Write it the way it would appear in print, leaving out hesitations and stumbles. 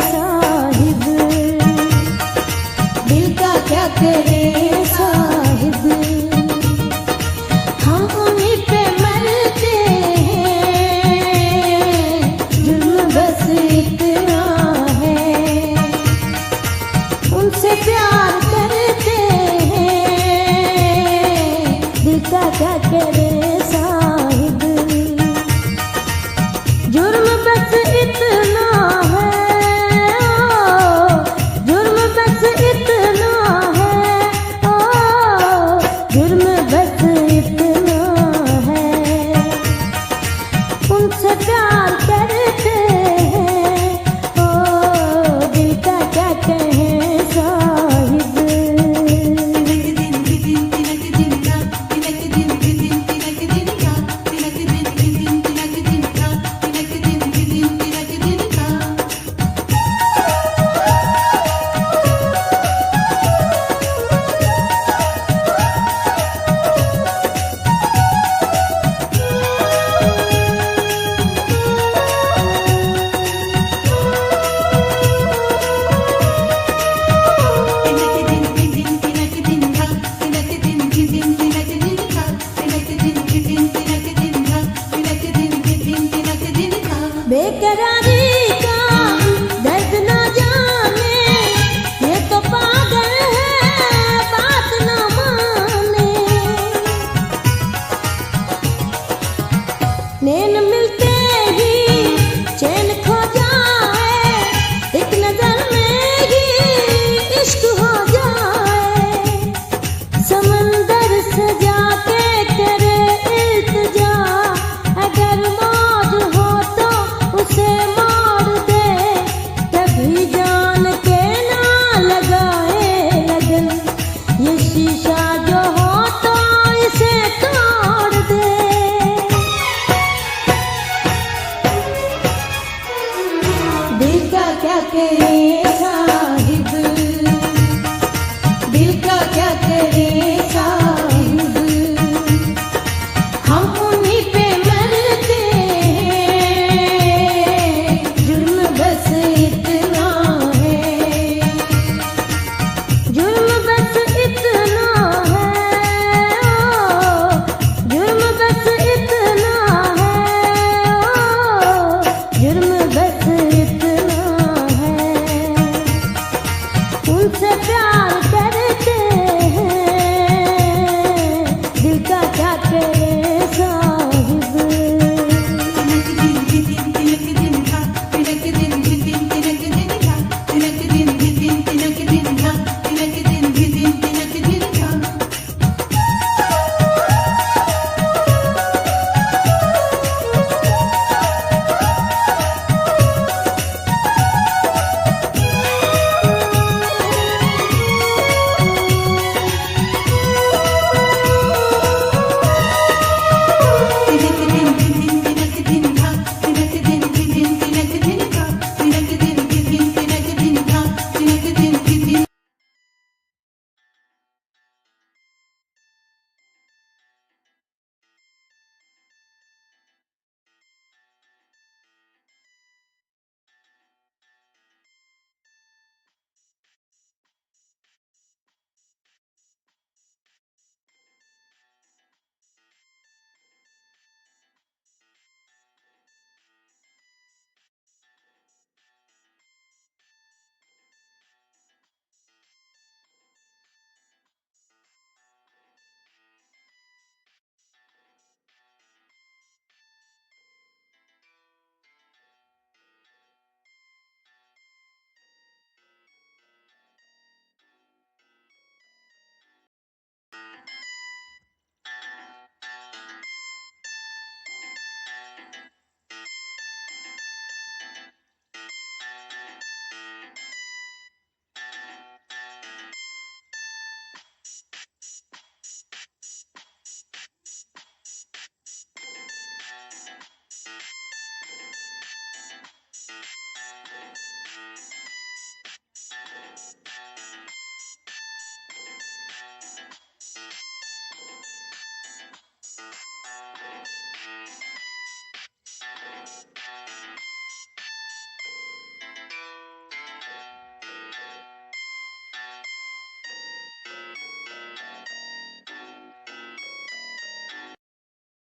साहिब, दिल का क्या करे साहिब। हम उन्हीं पे मरते हैं, जुल्म बस इतना है। उनसे प्यार करते हैं, दिल का क्या करे साहिब। जुर्म बस इतना है, जुर्म बस इतना है, जुर्म बस इतना है। उनसे प्यार करते हैं, दिल का क्या कहें साहिब। बेकरारी का दर्द ना जाने, ये तो पागल है बात ना माने। नैन मिलते ही चैन खो जाए, एक नजर में ही इश्क हो जाए। समंदर से जाके करे इल्तिजा, अगर मौज हो तो उसे मोड़ दे। कभी जान के ना लगाए लगन, ये शीशा जो हो तो इसे तोड़ दे। दिल का क्या करे साहिब, दिल का क्या करे साहिब। हम उन्हीं पे मरते हैं, जुर्म बस इतना है, जुर्म बस इतना है, जुर्म बस इतना है, जुर्म बस इतना है।